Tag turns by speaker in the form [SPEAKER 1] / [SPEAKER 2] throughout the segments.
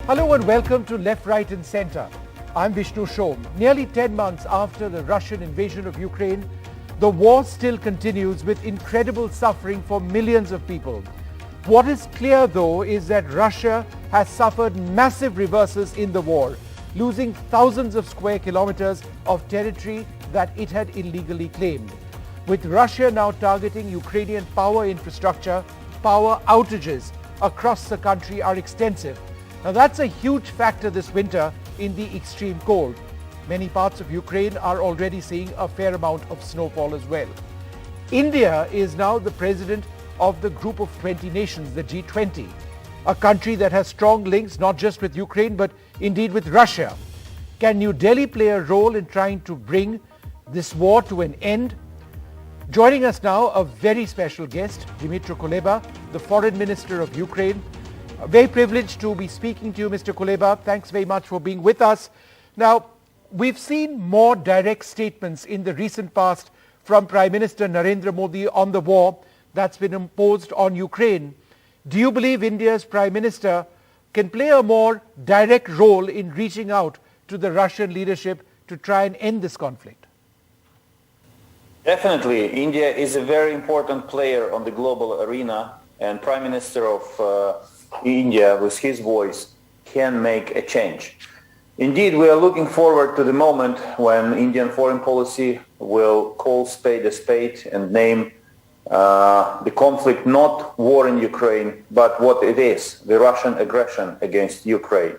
[SPEAKER 1] Hello and welcome to Left, Right and Centre. I'm Vishnu Shom. Nearly 10 months after the Russian invasion of Ukraine, the war still continues with incredible suffering for millions of people. What is clear though is that Russia has suffered massive reverses in the war, losing thousands of square kilometers of territory that it had illegally claimed. With Russia now targeting Ukrainian power infrastructure, power outages across the country are extensive. Now that's a huge factor this winter in the extreme cold. Many parts of Ukraine are already seeing a fair amount of snowfall as well. India is now the president of the group of 20 nations, the G20, a country that has strong links not just with Ukraine but indeed with Russia. Can New Delhi play a role in trying to bring this war to an end? Joining us now, a very special guest, Dmytro Kuleba, the Foreign Minister of Ukraine. Very privileged to be speaking to you, Mr. Kuleba. Thanks very much for being with us. Now, we've seen more direct statements in the recent past from Prime Minister Narendra Modi on the war that's been imposed on Ukraine. Do you believe India's Prime Minister can play a more direct role in reaching out to the Russian leadership to try and end this conflict?
[SPEAKER 2] Definitely. India is a very important player on the global arena, and Prime Minister of India, with his voice, can make a change. Indeed, we are looking forward to the moment when Indian foreign policy will call spade a spade and name the conflict not war in Ukraine, but what it is, the Russian aggression against Ukraine.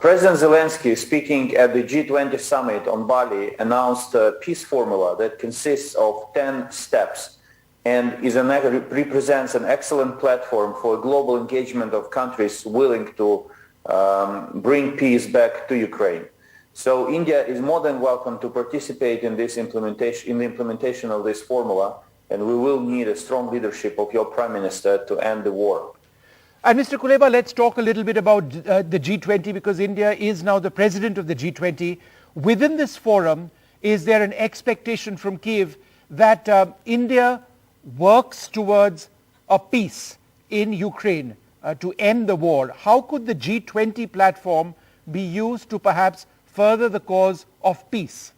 [SPEAKER 2] President Zelensky, speaking at the G20 summit on Bali, announced a peace formula that consists of 10 steps and represents an excellent platform for global engagement of countries willing to bring peace back to Ukraine. So India is more than welcome to participate in this implementation, in the implementation of this formula, and we will need a strong leadership of your Prime Minister to end the war.
[SPEAKER 1] And Mr. Kuleba, let's talk a little bit about the G20, because India is now the president of the G20. Within this forum, is there an expectation from Kiev that India works towards a peace in Ukraine to end the war? How could the G20 platform be used to perhaps further the cause of peace?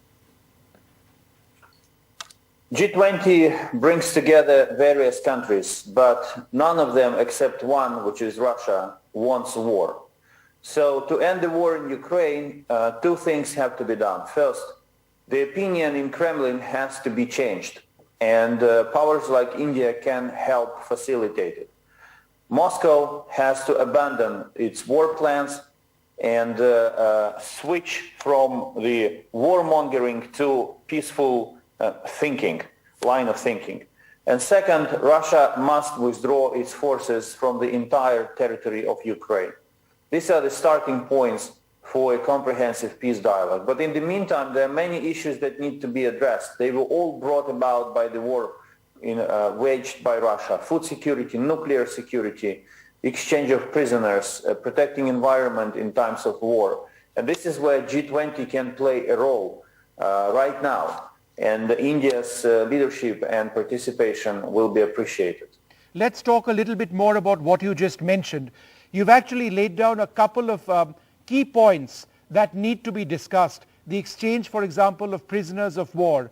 [SPEAKER 2] G20 brings together various countries, but none of them except one, which is Russia, wants war. So to end the war in Ukraine, two things have to be done. First, the opinion in Kremlin has to be changed, and powers like India can help facilitate it. Moscow has to abandon its war plans and switch from the warmongering to peaceful line of thinking. And second, Russia must withdraw its forces from the entire territory of Ukraine. These are the starting points for a comprehensive peace dialogue. But in the meantime, there are many issues that need to be addressed. They were all brought about by the war waged by Russia: food security, nuclear security, exchange of prisoners, protecting environment in times of war. And this is where G20 can play a role right now. And India's leadership and participation will be appreciated.
[SPEAKER 1] Let's talk a little bit more about what you just mentioned. You've actually laid down a couple of key points that need to be discussed. The exchange, for example, of prisoners of war.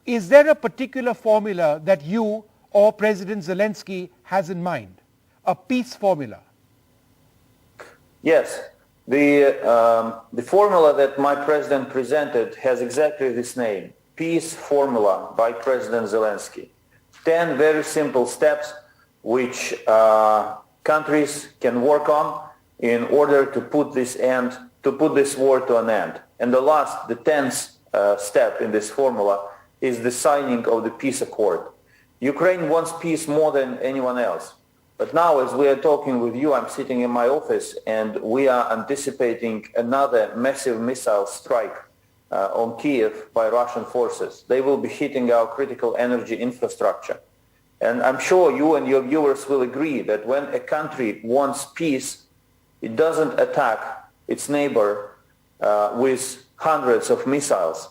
[SPEAKER 1] Is there a particular formula that you or President Zelensky has in mind? A peace formula?
[SPEAKER 2] Yes. The formula that my president presented has exactly this name: Peace Formula by President Zelensky. 10 very simple steps which countries can work on in order to put this war to an end. And the 10th step in this formula is the signing of the peace accord. Ukraine wants peace more than anyone else. But now, as we are talking with you, I'm sitting in my office and we are anticipating another massive missile strike on Kiev by Russian forces. They will be hitting our critical energy infrastructure. And I'm sure you and your viewers will agree that when a country wants peace, it doesn't attack its neighbor with hundreds of missiles.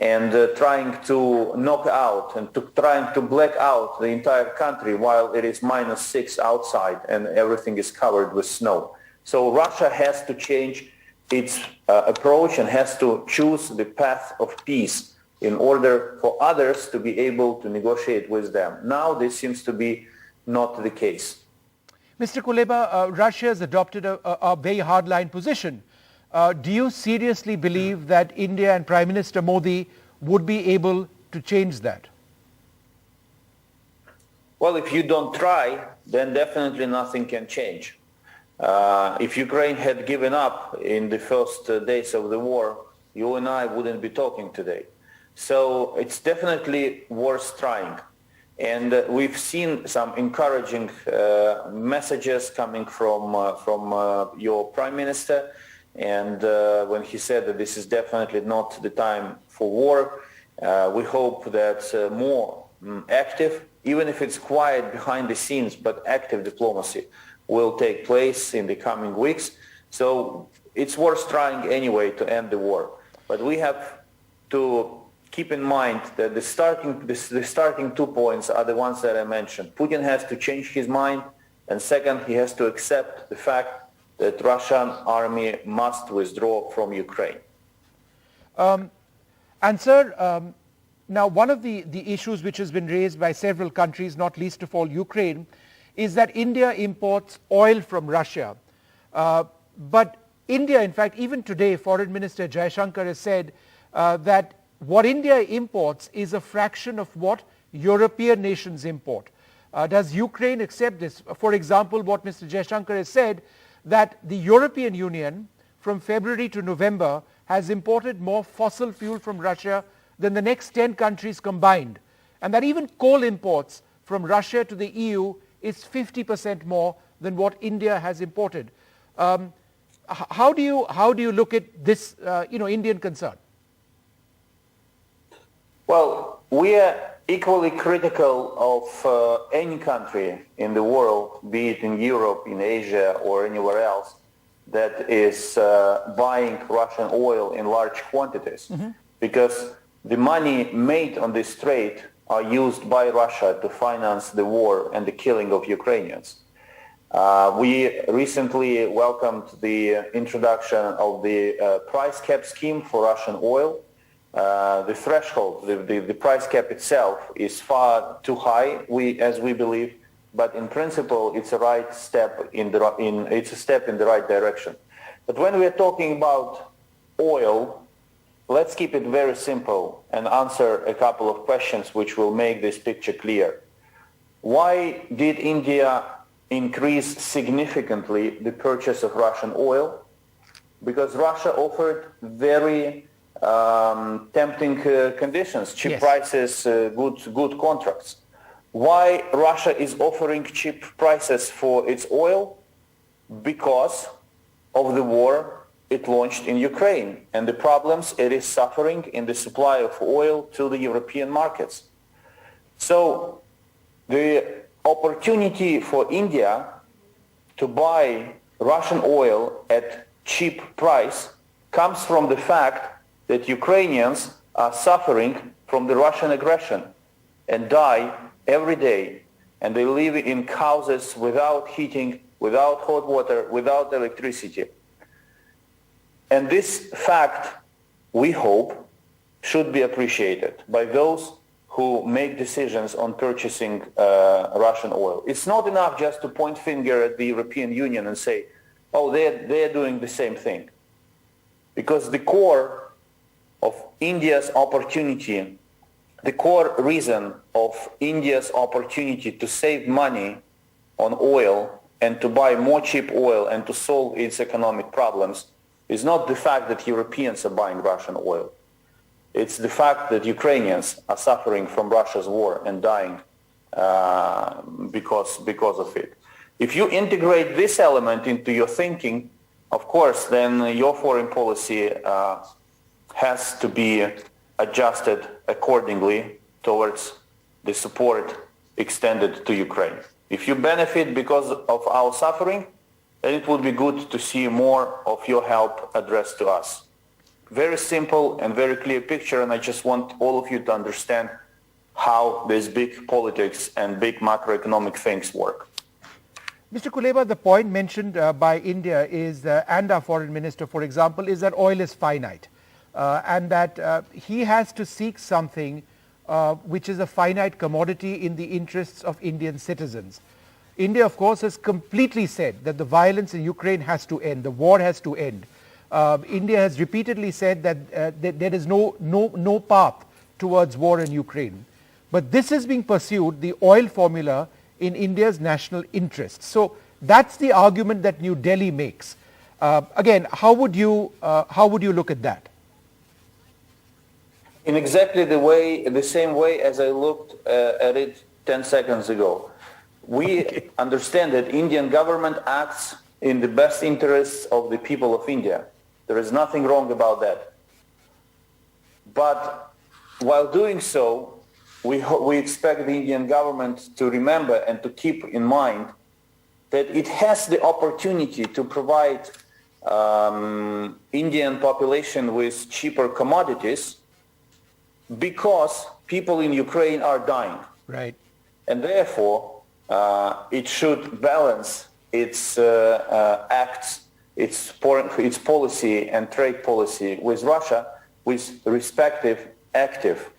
[SPEAKER 2] and trying to knock out and trying to black out the entire country while it is -6 outside and everything is covered with snow. So Russia has to change its approach and has to choose the path of peace in order for others to be able to negotiate with them. Now this seems to be not the case.
[SPEAKER 1] Mr. Kuleba, Russia has adopted a very hardline position. Do you seriously believe that India and Prime Minister Modi would be able to change that?
[SPEAKER 2] Well, if you don't try, then definitely nothing can change. If Ukraine had given up in the first days of the war, you and I wouldn't be talking today. So it's definitely worth trying. And we've seen some encouraging messages coming from your Prime Minister. And when he said that this is definitely not the time for war, we hope that more active, even if it's quiet behind the scenes, but active diplomacy will take place in the coming weeks. So it's worth trying anyway to end the war. But we have to keep in mind that the starting 2 points are the ones that I mentioned. Putin has to change his mind, and second, he has to accept the fact that Russian army must withdraw from Ukraine.
[SPEAKER 1] And sir, now one of the issues which has been raised by several countries, not least of all Ukraine, is that India imports oil from Russia. But India, in fact, even today, Foreign Minister Jaishankar has said that what India imports is a fraction of what European nations import. Does Ukraine accept this? For example, what Mr. Jaishankar has said, that the European Union from February to November has imported more fossil fuel from Russia than the next 10 countries combined, and that even coal imports from Russia to the EU is 50% more than what India has imported. How do you look at this Indian concern?
[SPEAKER 2] Well, we are equally critical of any country in the world, be it in Europe, in Asia, or anywhere else, that is buying Russian oil in large quantities, because the money made on this trade are used by Russia to finance the war and the killing of Ukrainians. We recently welcomed the introduction of the price cap scheme for Russian oil. The threshold, the price cap itself is far too high, as we believe, but in principle it's a step in the right direction. But when we are talking about oil, let's keep it very simple and answer a couple of questions which will make this picture clear. Why did India increase significantly the purchase of Russian oil? Because Russia offered very tempting conditions, cheap prices, good contracts. Why Russia is offering cheap prices for its oil? Because of the war it launched in Ukraine and the problems it is suffering in the supply of oil to the European markets. So the opportunity for India to buy Russian oil at cheap price comes from the fact that Ukrainians are suffering from the Russian aggression and die every day, and they live in houses without heating, without hot water, without electricity. And this fact, we hope, should be appreciated by those who make decisions on purchasing Russian oil. It's not enough just to point finger at the European Union and say, oh, they're doing the same thing. Because the core of India's opportunity, the core reason of India's opportunity to save money on oil and to buy more cheap oil and to solve its economic problems is not the fact that Europeans are buying Russian oil. It's the fact that Ukrainians are suffering from Russia's war and dying because of it. If you integrate this element into your thinking, of course, then your foreign policy has to be adjusted accordingly towards the support extended to Ukraine. If you benefit because of our suffering, then it would be good to see more of your help addressed to us. Very simple and very clear picture, and I just want all of you to understand how these big politics and big macroeconomic things work.
[SPEAKER 1] Mr. Kuleba, the point mentioned by India is, and our foreign minister, for example, is that oil is finite and that he has to seek something which is a finite commodity in the interests of Indian citizens. India, of course, has completely said that the violence in Ukraine has to end, the war has to end. India has repeatedly said that there is no path towards war in Ukraine. But this is being pursued, the oil formula, in India's national interest. So that's the argument that New Delhi makes. Again, how would you look at that?
[SPEAKER 2] In exactly the same way as I looked at it 10 seconds ago. We understand that Indian government acts in the best interests of the people of India. There is nothing wrong about that. But while doing so, we expect the Indian government to remember and to keep in mind that it has the opportunity to provide Indian population with cheaper commodities because people in Ukraine are dying.
[SPEAKER 1] Right.
[SPEAKER 2] And therefore, it should balance its acts, its policy and trade policy with Russia, with respective active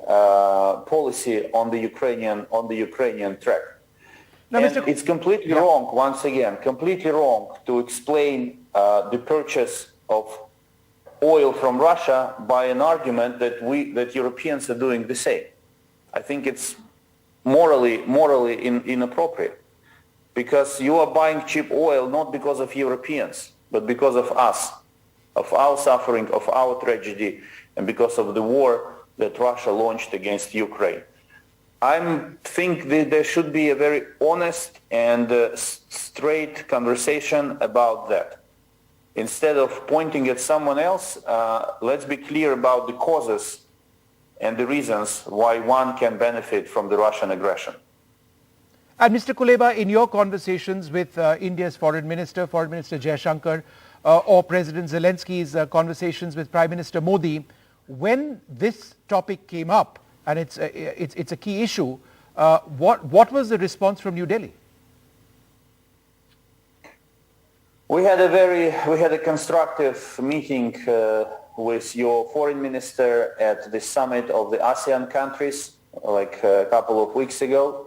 [SPEAKER 2] policy on the Ukrainian track.
[SPEAKER 1] Now,
[SPEAKER 2] and it's completely wrong, once again, completely wrong to explain the purchase of oil from Russia by an argument that Europeans are doing the same. I think it's morally inappropriate, because you are buying cheap oil not because of Europeans, but because of us, of our suffering, of our tragedy, and because of the war that Russia launched against Ukraine. I think that there should be a very honest and straight conversation about that. Instead of pointing at someone else, let's be clear about the causes and the reasons why one can benefit from the Russian aggression.
[SPEAKER 1] And Mr. Kuleba, in your conversations with India's Foreign Minister Jaishankar, or President Zelensky's conversations with Prime Minister Modi, when this topic came up, and it's a key issue, what was the response from New Delhi?
[SPEAKER 2] We had a constructive meeting with your foreign minister at the summit of the ASEAN countries like a couple of weeks ago.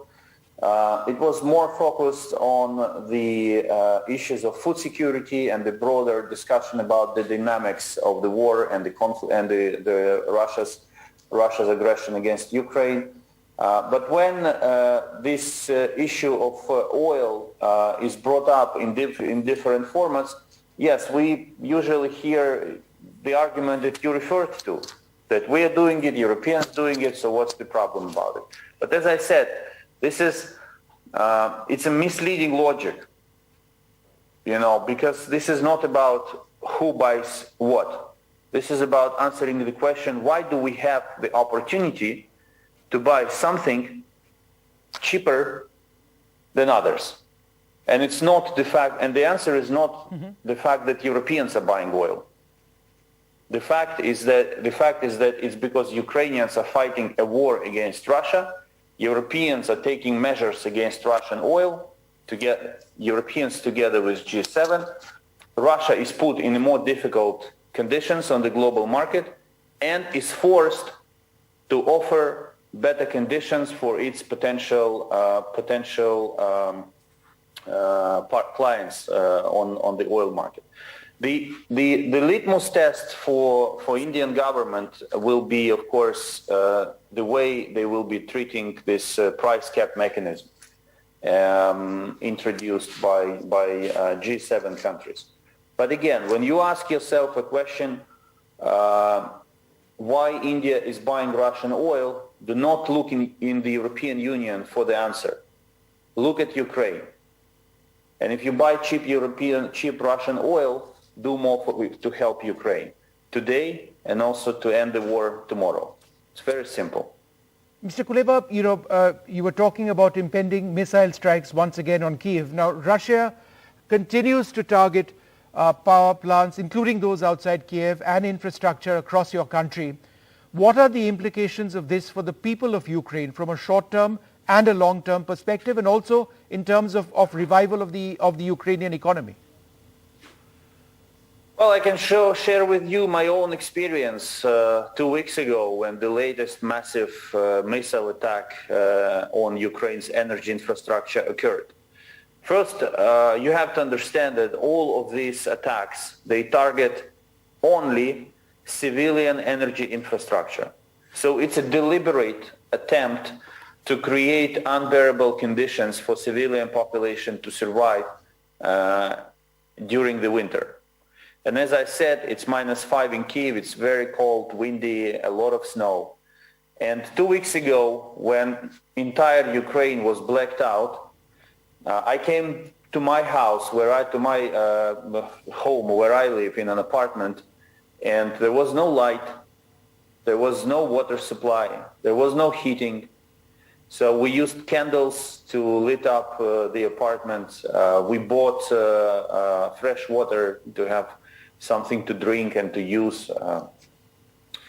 [SPEAKER 2] It was more focused on the issues of food security and the broader discussion about the dynamics of the war and the conflict and the Russia's aggression against Ukraine. But when this issue of oil is brought up in different formats, yes, we usually hear the argument that you referred to, that we are doing it, Europeans doing it, so what's the problem about it? But as I said, this is it's a misleading logic, because this is not about who buys what. This is about answering the question, why do we have the opportunity to buy something cheaper than others? And it's not the fact, and the answer is not the fact that Europeans are buying oil. The fact is that it's because Ukrainians are fighting a war against Russia. Europeans are taking measures against Russian oil to get Europeans together with G7. Russia is put in more difficult conditions on the global market and is forced to offer better conditions for its potential clients on the oil market. The litmus test for Indian government will be, of course, the way they will be treating this price cap mechanism introduced by G7 countries. But again, when you ask yourself a question, why India is buying Russian oil, do not look in the European Union for the answer. Look at Ukraine. And if you buy cheap Russian oil, do more to help Ukraine today and also to end the war tomorrow. It's very simple.
[SPEAKER 1] Mr. Kuleba, you were talking about impending missile strikes once again on Kyiv. Now, Russia continues to target power plants, including those outside Kiev, and infrastructure across your country. What are the implications of this for the people of Ukraine from a short-term and a long-term perspective, and also in terms of revival of the Ukrainian economy?
[SPEAKER 2] Well, I can share with you my own experience 2 weeks ago when the latest massive missile attack on Ukraine's energy infrastructure occurred. First, you have to understand that all of these attacks, they target only civilian energy infrastructure. So it's a deliberate attempt to create unbearable conditions for civilian population to survive during the winter. And as I said, it's -5 in Kyiv. It's very cold, windy, a lot of snow. And 2 weeks ago, when entire Ukraine was blacked out, I came to my house, to my home where I live in an apartment, and there was no light, there was no water supply, there was no heating. So we used candles to lit up the apartment. We bought fresh water to have something to drink and to use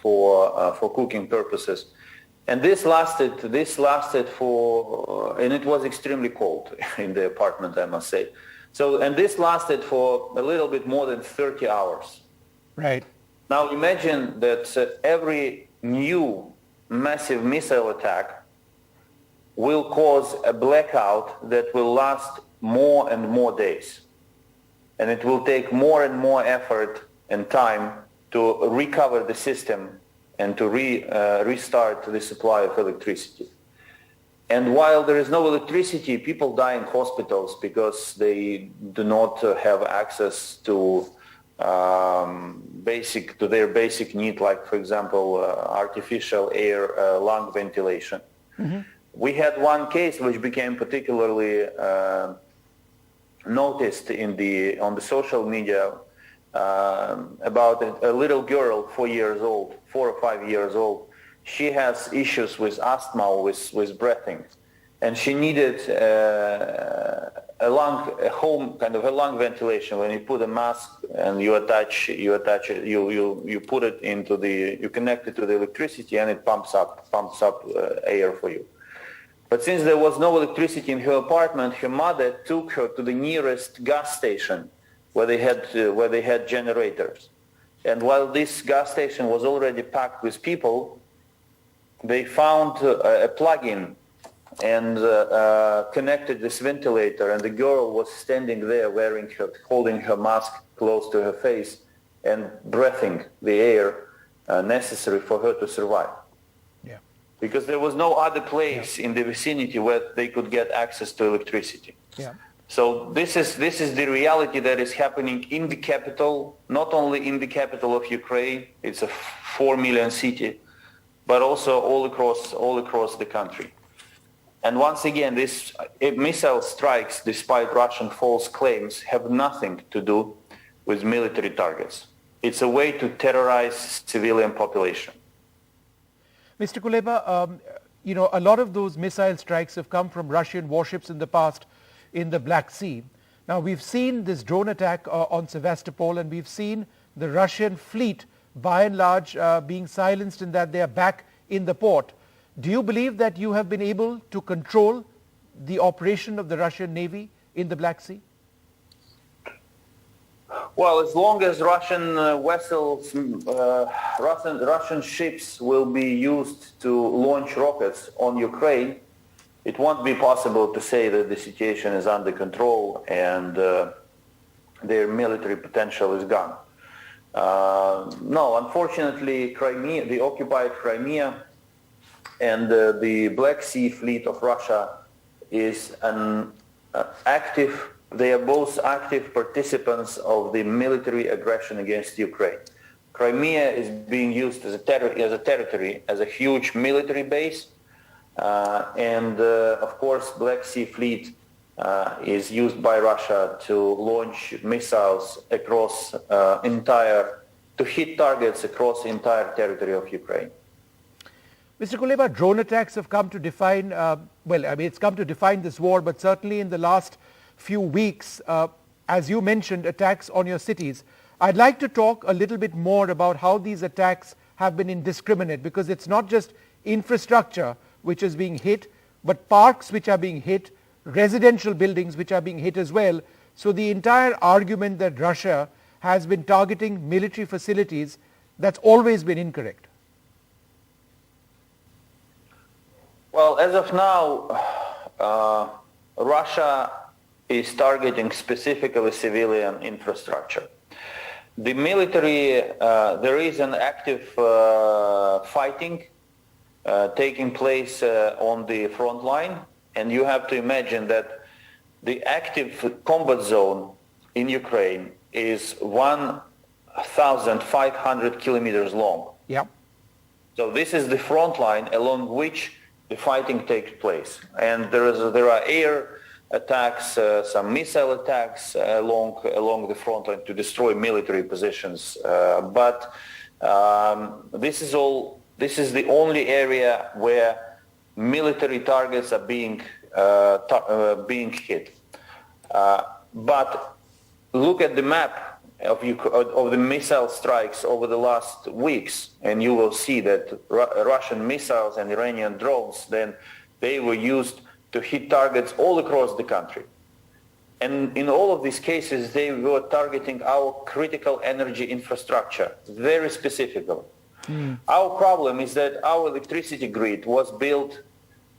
[SPEAKER 2] for cooking purposes. And this lasted for, and it was extremely cold in the apartment, I must say. So, and this lasted for a little bit more than 30 hours.
[SPEAKER 1] Right.
[SPEAKER 2] Now imagine that every new massive missile attack will cause a blackout that will last more and more days. And it will take more and more effort and time to recover the system and to restart the supply of electricity. And while there is no electricity, people die in hospitals because they do not have access to their basic need, like, for example, artificial air, lung ventilation. Mm-hmm. We had one case which became particularly noticed on the social media about a little girl, 4 or 5 years old. She has issues with asthma, with breathing, and she needed a lung ventilation. When you put a mask and you put it you connect it to the electricity, and it pumps up air for you. But since there was no electricity in her apartment, her mother took her to the nearest gas station where they had generators. And while this gas station was already packed with people, they found a plug-in and connected this ventilator, and the girl was standing there holding her mask close to her face and breathing the air necessary for her to survive. Because there was no other place in the vicinity where they could get access to electricity. Yeah. So this is the reality that is happening in the capital, not only in the capital of Ukraine, it's a 4 million city, but also all across the country. And once again, these missile strikes, despite Russian false claims, have nothing to do with military targets. It's a way to terrorize civilian population.
[SPEAKER 1] Mr. Kuleba, a lot of those missile strikes have come from Russian warships in the past in the Black Sea. Now, we've seen this drone attack on Sevastopol, and we've seen the Russian fleet, by and large, being silenced in that they are back in the port. Do you believe that you have been able to control the operation of the Russian Navy in the Black Sea?
[SPEAKER 2] Well, as long as Russian vessels, Russian ships will be used to launch rockets on Ukraine, it won't be possible to say that the situation is under control and their military potential is gone. No, unfortunately, Crimea, the occupied Crimea, and the Black Sea Fleet of Russia is they are both active participants of the military aggression against Ukraine. Crimea is being used as a territory, as a huge military base, and of course, Black Sea Fleet is used by Russia to launch missiles to hit targets across the entire territory of Ukraine.
[SPEAKER 1] Mr. Kuleba, drone attacks have come to define, it's come to define this war, but certainly in the last few weeks, as you mentioned, attacks on your cities. I'd like to talk a little bit more about how these attacks have been indiscriminate, because it's not just infrastructure which is being hit, but parks which are being hit, residential buildings which are being hit as well. So the entire argument that Russia has been targeting military facilities, that's always been incorrect.
[SPEAKER 2] Well, as of now, Russia is targeting specifically civilian infrastructure. The military, there is an active fighting taking place on the front line, and you have to imagine that the active combat zone in Ukraine is 1,500 kilometers long.
[SPEAKER 1] Yeah.
[SPEAKER 2] So this is the front line along which the fighting takes place, and there are air attacks, some missile attacks along the front line to destroy military positions. But this is the only area where military targets are being hit. But look at the map of the missile strikes over the last weeks, and you will see that Russian missiles and Iranian drones, then they were used to hit targets all across the country. And in all of these cases, they were targeting our critical energy infrastructure very specifically. Our problem is that our electricity grid was built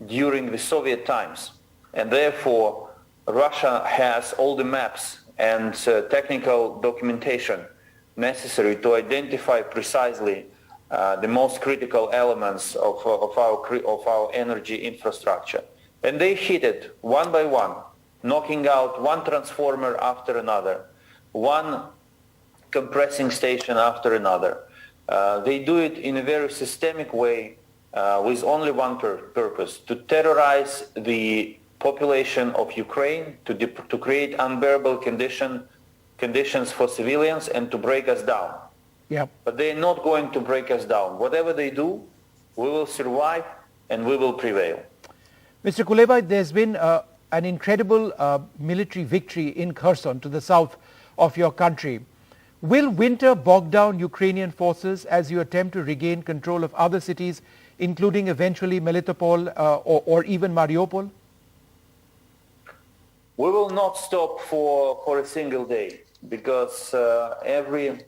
[SPEAKER 2] during the Soviet times, and therefore Russia has all the maps and technical documentation necessary to identify precisely the most critical elements of our energy infrastructure. And they hit it one by one, knocking out one transformer after another, one compressing station after another. They do it in a very systemic way with only one purpose: to terrorize the population of Ukraine, to create unbearable conditions for civilians, and to break us down.
[SPEAKER 1] Yep.
[SPEAKER 2] But they're not going to break us down. Whatever they do, we will survive and we will prevail.
[SPEAKER 1] Mr. Kuleba, there's been an incredible military victory in Kherson, to the south of your country. Will winter bog down Ukrainian forces as you attempt to regain control of other cities, including eventually Melitopol or even Mariupol?
[SPEAKER 2] We will not stop for a single day, because every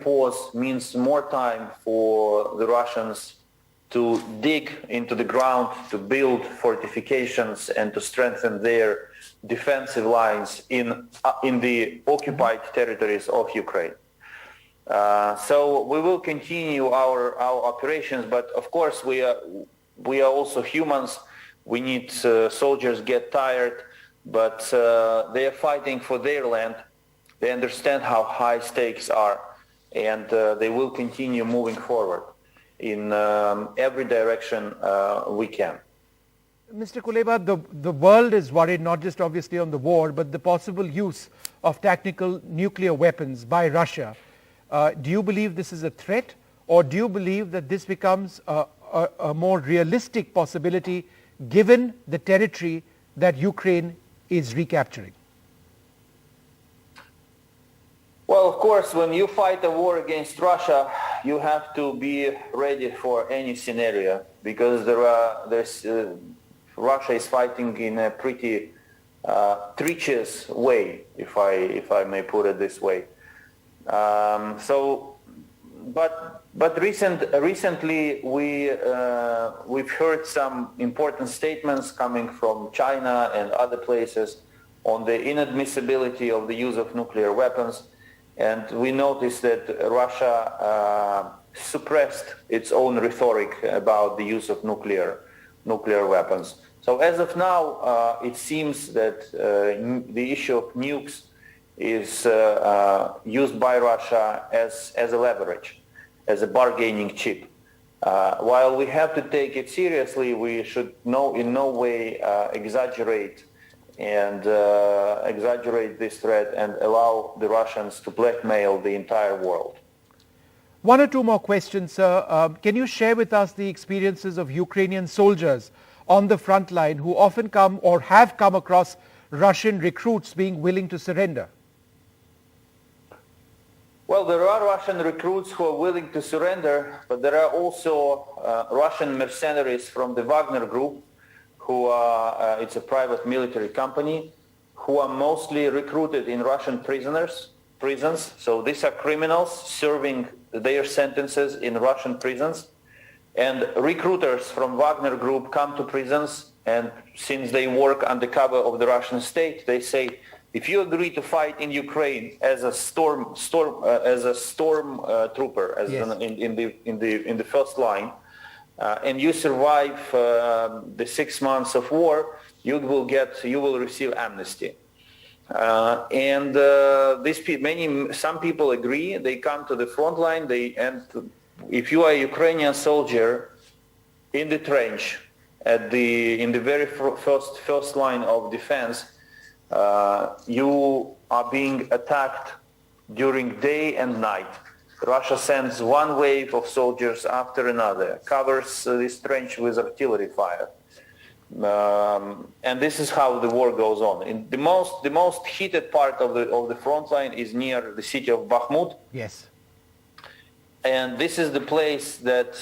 [SPEAKER 2] pause means more time for the Russians to dig into the ground, to build fortifications, and to strengthen their defensive lines in the occupied territories of Ukraine. So we will continue our operations, but of course we are also humans. We need soldiers get tired, but they are fighting for their land. They understand how high stakes are, and they will continue moving forward in every direction we can.
[SPEAKER 1] Mr. Kuleba, the world is worried not just obviously on the war, but the possible use of tactical nuclear weapons by Russia. Do you believe this is a threat, or do you believe that this becomes a more realistic possibility given the territory that Ukraine is recapturing?
[SPEAKER 2] Well, of course, when you fight a war against Russia, you have to be ready for any scenario, because Russia is fighting in a pretty treacherous way, if I may put it this way. But recently we've heard some important statements coming from China and other places on the inadmissibility of the use of nuclear weapons. And we noticed that Russia suppressed its own rhetoric about the use of nuclear weapons. So as of now, it seems that the issue of nukes is used by Russia as a leverage, as a bargaining chip. While we have to take it seriously, we should in no way exaggerate this threat and allow the Russians to blackmail the entire world.
[SPEAKER 1] One or two more questions, sir. Can you share with us the experiences of Ukrainian soldiers on the front line who often come or have come across Russian recruits being willing to surrender?
[SPEAKER 2] Well, there are Russian recruits who are willing to surrender, but there are also Russian mercenaries from the Wagner Group, who are, it's a private military company, who are mostly recruited in Russian prisons. So these are criminals serving their sentences in Russian prisons. And recruiters from Wagner Group come to prisons, and since they work under cover of the Russian state, they say, if you agree to fight in Ukraine as a storm trooper, as
[SPEAKER 1] Yes.
[SPEAKER 2] in the first line, and you survive the 6 months of war, you will receive amnesty. Some people agree. They come to the front line. If you are a Ukrainian soldier in the trench in the very first line of defense, you are being attacked during day and night. Russia sends one wave of soldiers after another, covers this trench with artillery fire. And this is how the war goes on. The most heated part of the front line is near the city of Bakhmut.
[SPEAKER 1] Yes.
[SPEAKER 2] And this is the place that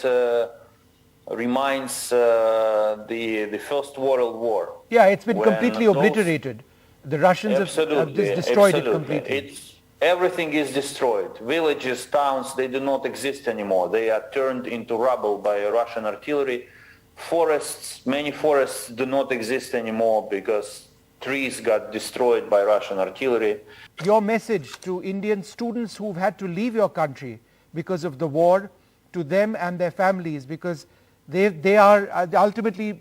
[SPEAKER 2] reminds the First World War.
[SPEAKER 1] Yeah, it's been completely obliterated. The Russians have just destroyed it completely.
[SPEAKER 2] Everything is destroyed. Villages, towns, they do not exist anymore. They are turned into rubble by Russian artillery. Forests, many forests do not exist anymore because trees got destroyed by Russian artillery.
[SPEAKER 1] Your message to Indian students who've had to leave your country because of the war, to them and their families, because they are ultimately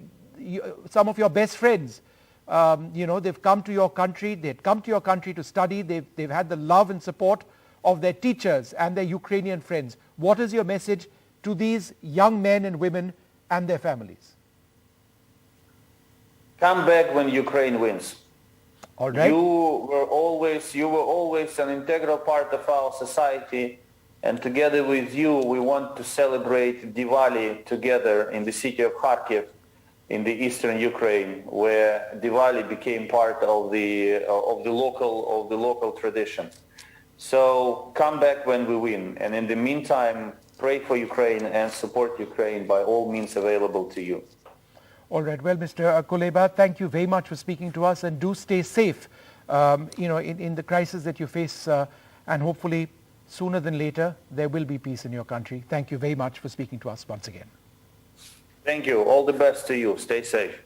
[SPEAKER 1] some of your best friends. They've come to your country. They've come to your country to study. They've had the love and support of their teachers and their Ukrainian friends. What is your message to these young men and women and their families?
[SPEAKER 2] Come back when Ukraine wins.
[SPEAKER 1] All right.
[SPEAKER 2] You were always an integral part of our society, and together with you, we want to celebrate Diwali together in the city of Kharkiv, in the eastern Ukraine, where Diwali became part of the local tradition. So come back when we win, and in the meantime, pray for Ukraine and support Ukraine by all means available to you.
[SPEAKER 1] All right. Well, Mr. Kuleba, thank you very much for speaking to us, and do stay safe, in the crisis that you face, and hopefully sooner than later there will be peace in your country. Thank you very much for speaking to us once again.
[SPEAKER 2] Thank you. All the best to you. Stay safe.